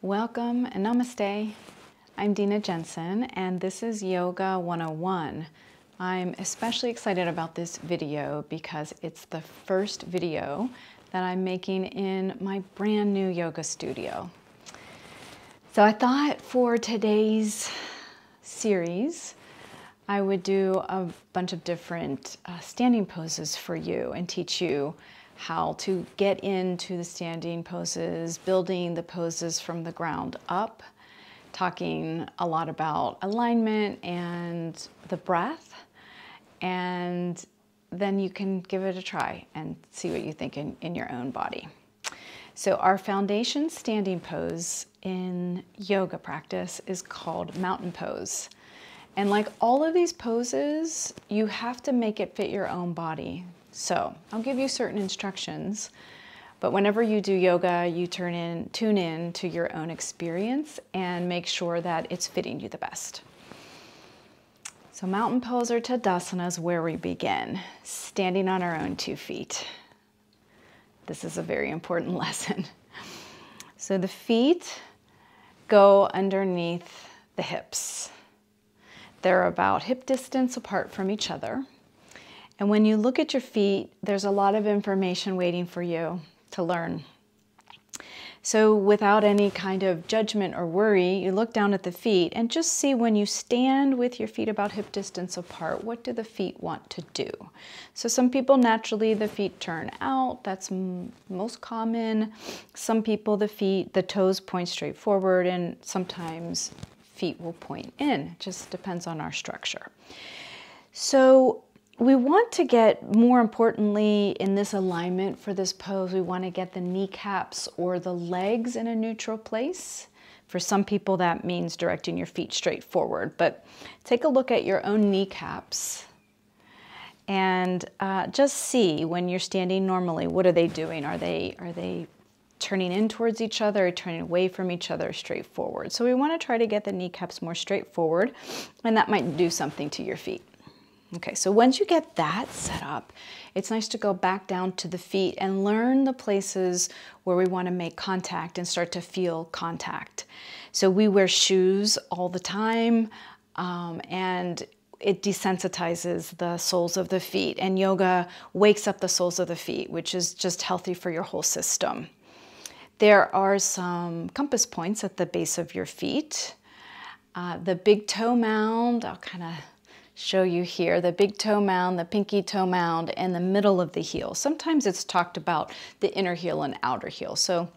Welcome and namaste. I'm Dina Jensen and this is Yoga 101. I'm especially excited about this video because it's the first video that I'm making in my brand new yoga studio. So I thought for today's series, I would do a bunch of different standing poses for you and teach you how to get into the standing poses, building the poses from the ground up, talking a lot about alignment and the breath, and then you can give it a try and see what you think in your own body. So our foundation standing pose in yoga practice is called mountain pose. And like all of these poses, you have to make it fit your own body. So I'll give you certain instructions, but whenever you do yoga, you tune in to your own experience and make sure that it's fitting you the best. So mountain pose or Tadasana is where we begin, standing on our own 2 feet. This is a very important lesson. So the feet go underneath the hips. They're about hip distance apart from each other. And when you look at your feet, there's a lot of information waiting for you to learn. So without any kind of judgment or worry, you look down at the feet and just see when you stand with your feet about hip distance apart, what do the feet want to do? So some people naturally the feet turn out, that's most common. Some people the toes point straight forward, and sometimes feet will point in. It just depends on our structure. So we want to get, more importantly, in this alignment for this pose, we want to get the kneecaps or the legs in a neutral place. For some people, that means directing your feet straight forward. But take a look at your own kneecaps and just see when you're standing normally, what are they doing? Are they turning in towards each other, or turning away from each other, straight forward? So we want to try to get the kneecaps more straightforward, and that might do something to your feet. Okay, so once you get that set up, it's nice to go back down to the feet and learn the places where we want to make contact and start to feel contact. So we wear shoes all the time, and it desensitizes the soles of the feet, and yoga wakes up the soles of the feet, which is just healthy for your whole system. There are some compass points at the base of your feet. The big toe mound, I'll kind of show you here, the big toe mound, the pinky toe mound, and the middle of the heel. Sometimes it's talked about the inner heel and outer heel, so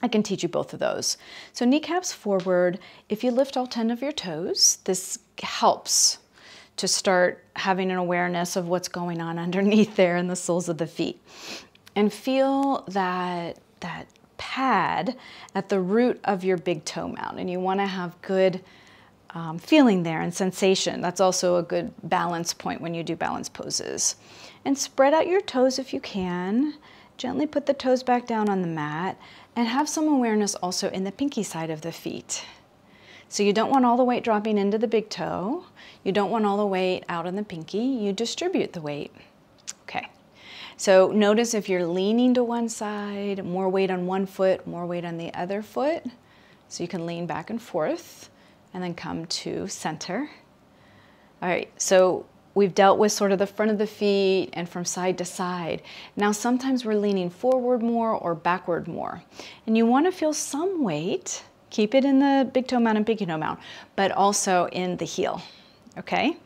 I can teach you both of those. So kneecaps forward. If you lift all 10 of your toes, this helps to start having an awareness of what's going on underneath there in the soles of the feet. And feel that pad at the root of your big toe mound, and you want to have good feeling there and sensation. That's also a good balance point when you do balance poses. And spread out your toes if you can. Gently put the toes back down on the mat and have some awareness also in the pinky side of the feet. So you don't want all the weight dropping into the big toe. You don't want all the weight out on the pinky. You distribute the weight. Okay. So notice if you're leaning to one side, more weight on one foot, more weight on the other foot. So you can lean back and forth and then come to center. All right, so we've dealt with sort of the front of the feet and from side to side. Now sometimes we're leaning forward more or backward more. And you want to feel some weight, keep it in the big toe mound and pinky toe mound, but also in the heel, okay?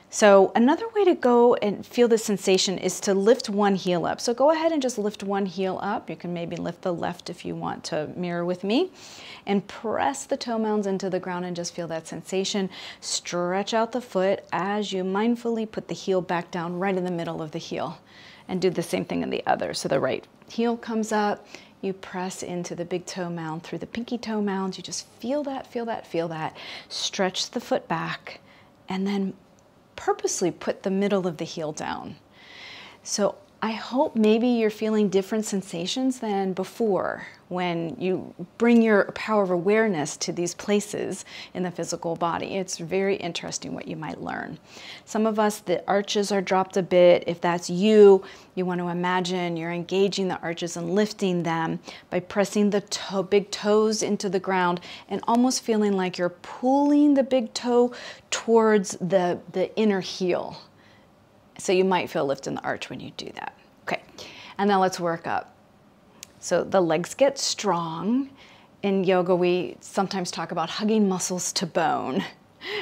So another way to go and feel the sensation is to lift one heel up. So go ahead and just lift one heel up. You can maybe lift the left if you want to mirror with me. And press the toe mounds into the ground and just feel that sensation. Stretch out the foot as you mindfully put the heel back down right in the middle of the heel. And do the same thing in the other. So the right heel comes up. You press into the big toe mound through the pinky toe mounds. You just feel that, feel that, feel that. Stretch the foot back and then purposely put the middle of the heel down. So I hope maybe you're feeling different sensations than before when you bring your power of awareness to these places in the physical body. It's very interesting what you might learn. Some of us, the arches are dropped a bit. If that's you, you want to imagine you're engaging the arches and lifting them by pressing the big toes into the ground and almost feeling like you're pulling the big toe towards the inner heel. So you might feel a lift in the arch when you do that. Okay, and now let's work up. So the legs get strong. In yoga, we sometimes talk about hugging muscles to bone.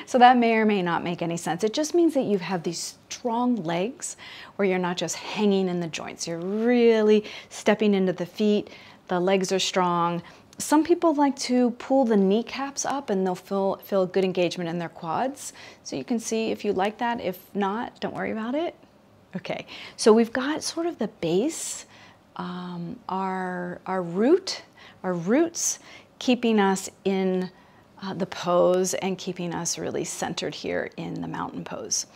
So that may or may not make any sense. It just means that you have these strong legs where you're not just hanging in the joints. You're really stepping into the feet. The legs are strong. Some people like to pull the kneecaps up and they'll feel good engagement in their quads. So you can see if you like that. If not, don't worry about it. Okay, so we've got sort of the base, our roots keeping us in the pose and keeping us really centered here in the mountain pose.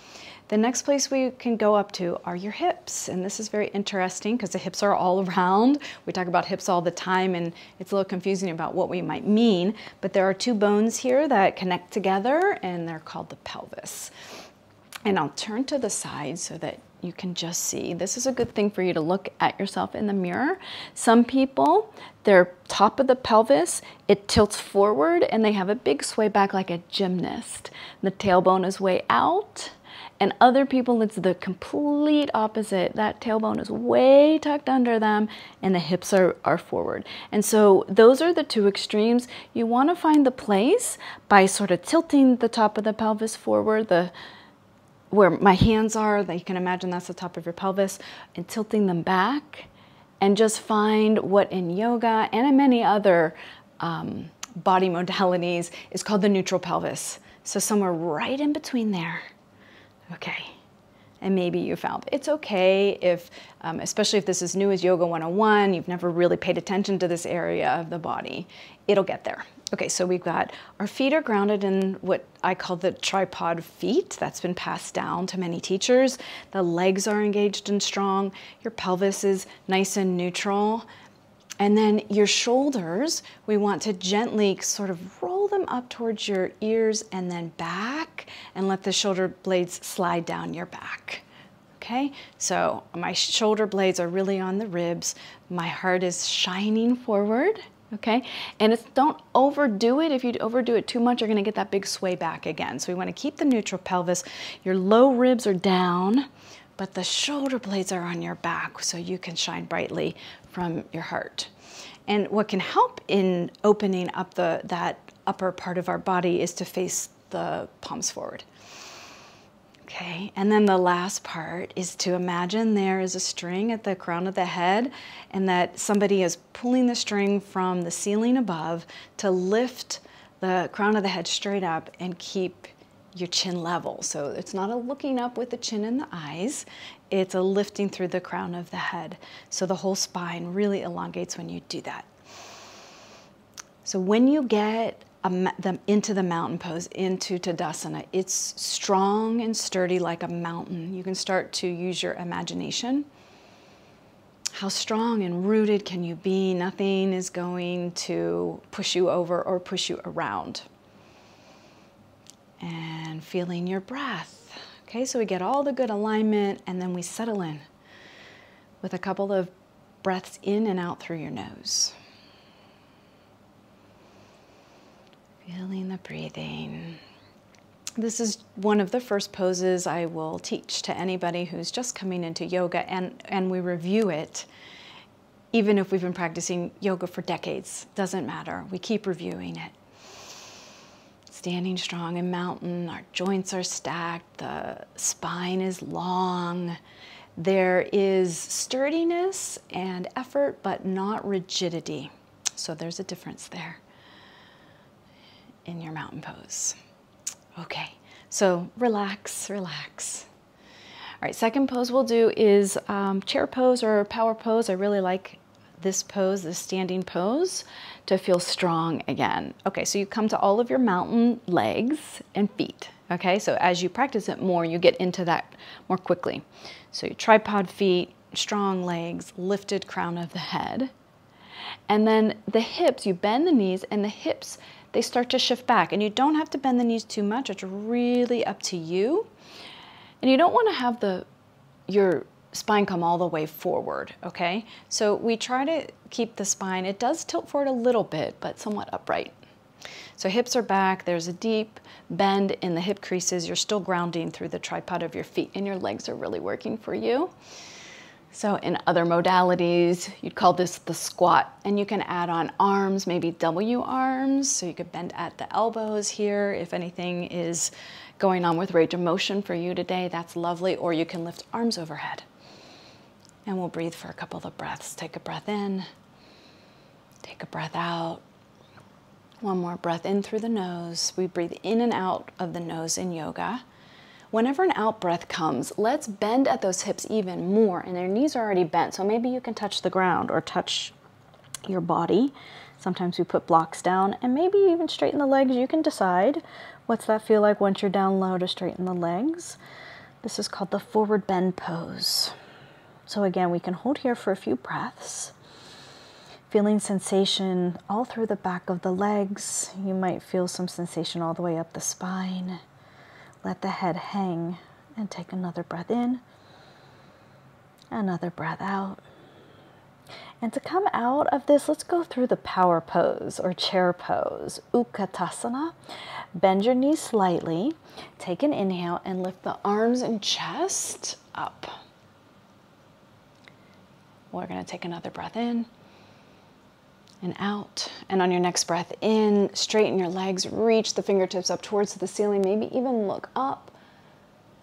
The next place we can go up to are your hips, and this is very interesting because the hips are all around. We talk about hips all the time and it's a little confusing about what we might mean, but there are two bones here that connect together and they're called the pelvis. And I'll turn to the side so that you can just see. This is a good thing for you to look at yourself in the mirror. Some people, their top of the pelvis, it tilts forward and they have a big sway back like a gymnast. The tailbone is way out. And other people, it's the complete opposite. That tailbone is way tucked under them and the hips are forward. And so those are the two extremes. You want to find the place by sort of tilting the top of the pelvis forward, where my hands are, that you can imagine that's the top of your pelvis, and tilting them back, and just find what in yoga and in many other body modalities is called the neutral pelvis. So somewhere right in between there. Okay, and maybe you found it's okay if, especially if this is new as Yoga 101, you've never really paid attention to this area of the body, it'll get there. Okay, so we've got our feet are grounded in what I call the tripod feet. That's been passed down to many teachers. The legs are engaged and strong. Your pelvis is nice and neutral. And then your shoulders, we want to gently sort of roll them up towards your ears and then back and let the shoulder blades slide down your back. Okay, so my shoulder blades are really on the ribs. My heart is shining forward. Okay, and don't overdo it. If you overdo it too much, you're going to get that big sway back again. So we want to keep the neutral pelvis. Your low ribs are down, but the shoulder blades are on your back so you can shine brightly from your heart. And what can help in opening up that upper part of our body is to face the palms forward. Okay, and then the last part is to imagine there is a string at the crown of the head and that somebody is pulling the string from the ceiling above to lift the crown of the head straight up and keep your chin level. So it's not a looking up with the chin and the eyes, it's a lifting through the crown of the head. So the whole spine really elongates when you do that. So when you get into the mountain pose, into Tadasana, it's strong and sturdy like a mountain. You can start to use your imagination. How strong and rooted can you be? Nothing is going to push you over or push you around. And feeling your breath. Okay, so we get all the good alignment and then we settle in with a couple of breaths in and out through your nose. Feeling the breathing. This is one of the first poses I will teach to anybody who's just coming into yoga, and we review it even if we've been practicing yoga for decades. Doesn't matter. We keep reviewing it. Standing strong in mountain, our joints are stacked, the spine is long. There is sturdiness and effort, but not rigidity. So there's a difference there in your mountain pose. Okay, so relax, relax. All right, second pose we'll do is chair pose or power pose. I really like this pose, this standing pose, to feel strong again. Okay, so you come to all of your mountain legs and feet. Okay, so as you practice it more, you get into that more quickly. So your tripod feet, strong legs, lifted crown of the head. And then the hips, you bend the knees and the hips, they start to shift back. And you don't have to bend the knees too much. It's really up to you. And you don't want to have your spine come all the way forward, okay? So we try to keep the spine, it does tilt forward a little bit, but somewhat upright. So hips are back, there's a deep bend in the hip creases. You're still grounding through the tripod of your feet, and your legs are really working for you. So in other modalities, you'd call this the squat, and you can add on arms, maybe W arms, so you could bend at the elbows here. If anything is going on with range of motion for you today, that's lovely, or you can lift arms overhead. And we'll breathe for a couple of breaths. Take a breath in, take a breath out. One more breath in through the nose. We breathe in and out of the nose in yoga. Whenever an out breath comes, let's bend at those hips even more, and their knees are already bent, so maybe you can touch the ground or touch your body. Sometimes we put blocks down, and maybe even straighten the legs. You can decide. What's that feel like once you're down low to straighten the legs? This is called the forward bend pose. So again, we can hold here for a few breaths. Feeling sensation all through the back of the legs. You might feel some sensation all the way up the spine. Let the head hang and take another breath in, another breath out. And to come out of this, let's go through the power pose or chair pose, Utkatasana. Bend your knees slightly, take an inhale and lift the arms and chest up. We're going to take another breath in and out. And on your next breath in, straighten your legs, reach the fingertips up towards the ceiling, maybe even look up.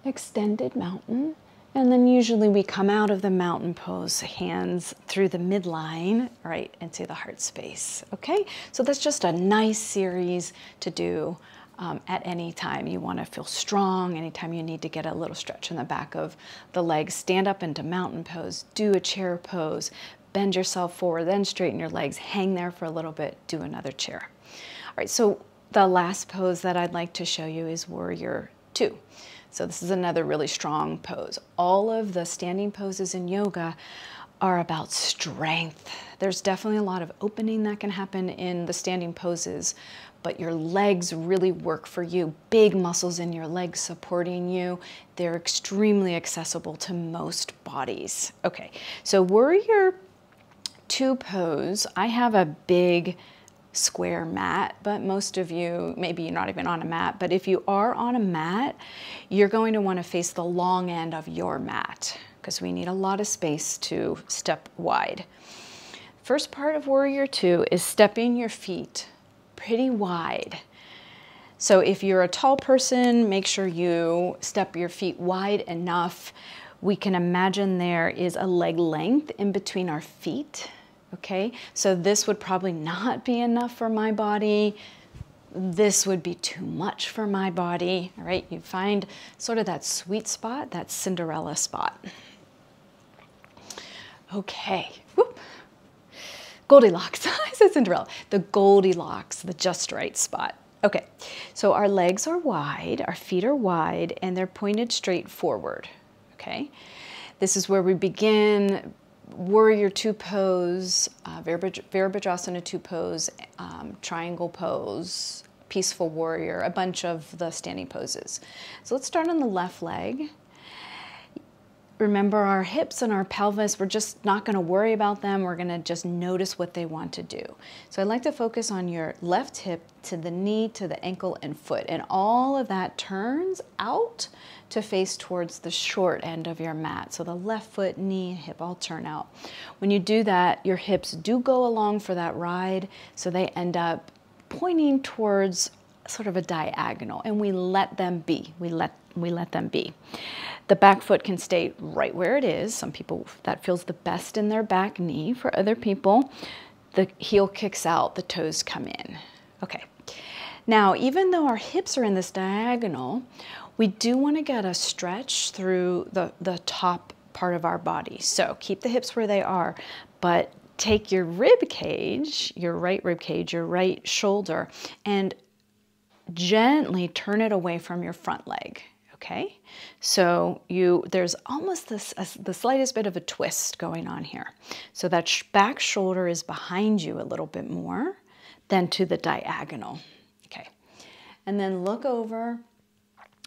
Extended mountain. And then usually we come out of the mountain pose, hands through the midline, right into the heart space. Okay, so that's just a nice series to do at any time you want to feel strong, anytime you need to get a little stretch in the back of the legs. Stand up into mountain pose, do a chair pose, bend yourself forward, then straighten your legs, hang there for a little bit, do another chair. All right, so the last pose that I'd like to show you is Warrior Two. So this is another really strong pose. All of the standing poses in yoga are about strength. There's definitely a lot of opening that can happen in the standing poses, but your legs really work for you. Big muscles in your legs supporting you. They're extremely accessible to most bodies. Okay, so Warrior Two pose, I have a big square mat, but most of you, maybe you're not even on a mat, but if you are on a mat, you're going to want to face the long end of your mat because we need a lot of space to step wide. First part of Warrior Two is stepping your feet pretty wide. So if you're a tall person, make sure you step your feet wide enough. We can imagine there is a leg length in between our feet. Okay, so this would probably not be enough for my body. This would be too much for my body. All right, you find sort of that sweet spot, that Cinderella spot. Okay, whoop. Goldilocks, I said Cinderella. The Goldilocks, the just right spot. Okay, so our legs are wide, our feet are wide, and they're pointed straight forward. Okay, this is where we begin. Warrior Two pose, Virabhadrasana Two pose, triangle pose, peaceful warrior, a bunch of the standing poses. So let's start on the left leg. Remember our hips and our pelvis, we're just not going to worry about them. We're going to just notice what they want to do. So I'd like to focus on your left hip to the knee, to the ankle and foot. And all of that turns out to face towards the short end of your mat. So the left foot, knee, hip all turn out. When you do that, your hips do go along for that ride. So they end up pointing towards sort of a diagonal, and we let them be. We let them be. The back foot can stay right where it is. Some people, that feels the best in their back knee. For other people, the heel kicks out, the toes come in. Okay. Now, even though our hips are in this diagonal, we do want to get a stretch through the top part of our body. So keep the hips where they are, but take your rib cage, your right rib cage, your right shoulder, and gently turn it away from your front leg. okay? So there's almost the slightest bit of a twist going on here. So that back shoulder is behind you a little bit more than to the diagonal, okay? And then look over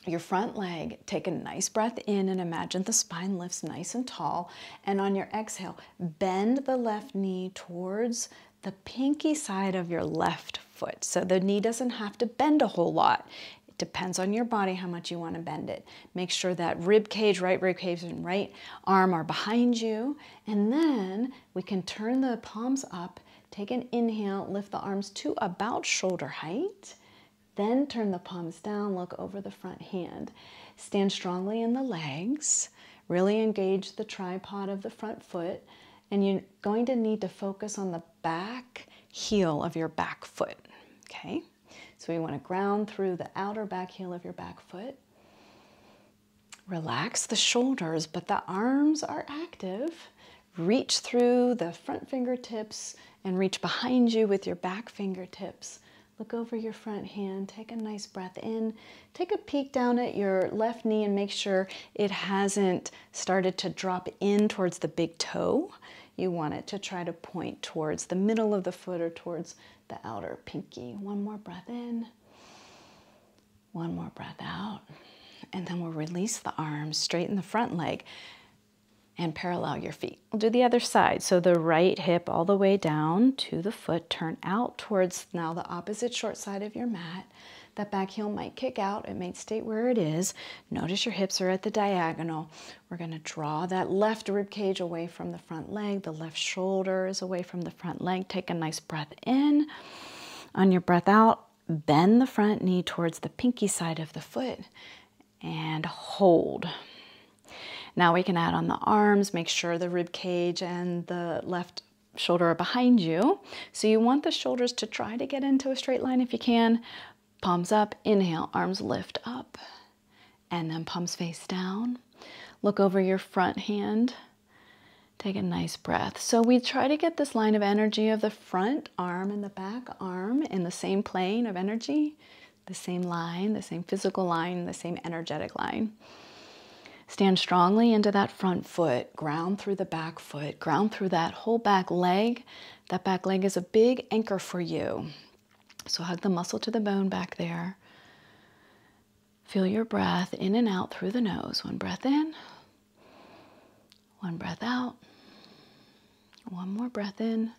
your front leg, take a nice breath in and imagine the spine lifts nice and tall. And on your exhale, bend the left knee towards the pinky side of your left foot. So the knee doesn't have to bend a whole lot. It depends on your body how much you want to bend it. Make sure that rib cage, right rib cage and right arm are behind you. And then we can turn the palms up, take an inhale, lift the arms to about shoulder height. Then turn the palms down, look over the front hand. Stand strongly in the legs, really engage the tripod of the front foot, and you're going to need to focus on the back heel of your back foot, okay? So we want to ground through the outer back heel of your back foot. Relax the shoulders, but the arms are active. Reach through the front fingertips and reach behind you with your back fingertips. Look over your front hand, take a nice breath in, take a peek down at your left knee and make sure it hasn't started to drop in towards the big toe. You want it to try to point towards the middle of the foot or towards the outer pinky. One more breath in, one more breath out, and then we'll release the arms, straighten the front leg, and parallel your feet. We'll do the other side. So the right hip all the way down to the foot, turn out towards now the opposite short side of your mat. That back heel might kick out. It may stay where it is. Notice your hips are at the diagonal. We're gonna draw that left rib cage away from the front leg. The left shoulder is away from the front leg. Take a nice breath in. On your breath out, bend the front knee towards the pinky side of the foot and hold. Now we can add on the arms, make sure the rib cage and the left shoulder are behind you. So you want the shoulders to try to get into a straight line if you can. Palms up, inhale, arms lift up, and then palms face down. Look over your front hand. Take a nice breath. So we try to get this line of energy of the front arm and the back arm in the same plane of energy, the same line, the same physical line, the same energetic line. Stand strongly into that front foot, ground through the back foot, ground through that whole back leg. That back leg is a big anchor for you. So hug the muscle to the bone back there. Feel your breath in and out through the nose. One breath in, one breath out, one more breath in,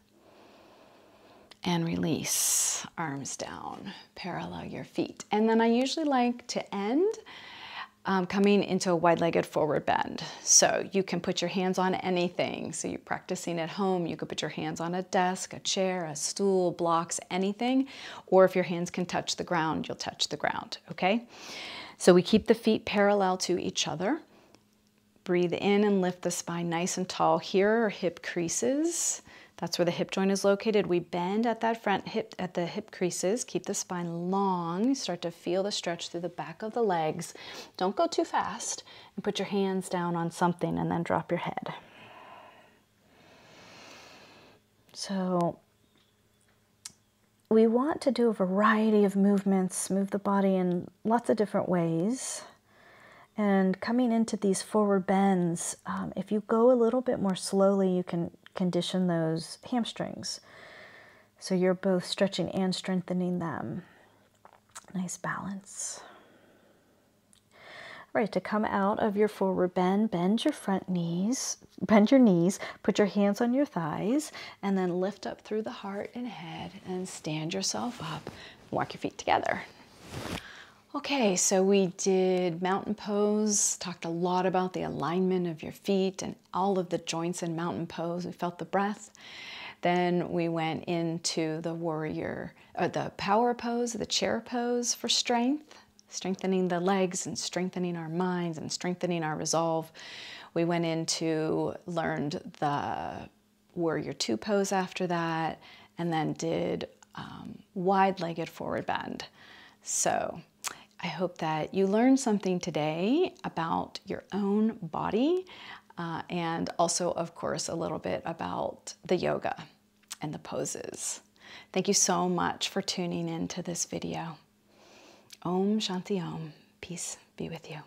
and release. Arms down, parallel your feet. And then I usually like to end coming into a wide-legged forward bend. So you can put your hands on anything. So you're practicing at home, you could put your hands on a desk, a chair, a stool, blocks, anything. Or if your hands can touch the ground, you'll touch the ground, okay? So we keep the feet parallel to each other. Breathe in and lift the spine nice and tall. Here are hip creases. That's where the hip joint is located. We bend at that front hip, at the hip creases. Keep the spine long. Start to feel the stretch through the back of the legs. Don't go too fast. And put your hands down on something and then drop your head. So we want to do a variety of movements, move the body in lots of different ways. And coming into these forward bends, if you go a little bit more slowly, you can condition those hamstrings. So you're both stretching and strengthening them. Nice balance. All right, to come out of your forward bend, bend your knees, put your hands on your thighs, and then lift up through the heart and head and stand yourself up. Walk your feet together. Okay, so we did mountain pose, talked a lot about the alignment of your feet and all of the joints in mountain pose. We felt the breath. Then we went into the the power pose, the chair pose for strength, strengthening the legs and strengthening our minds and strengthening our resolve. We went learned the warrior two pose after that, and then did wide-legged forward bend. So I hope that you learned something today about your own body and also, of course, a little bit about the yoga and the poses. Thank you so much for tuning in to this video. Om Shanti Om. Peace be with you.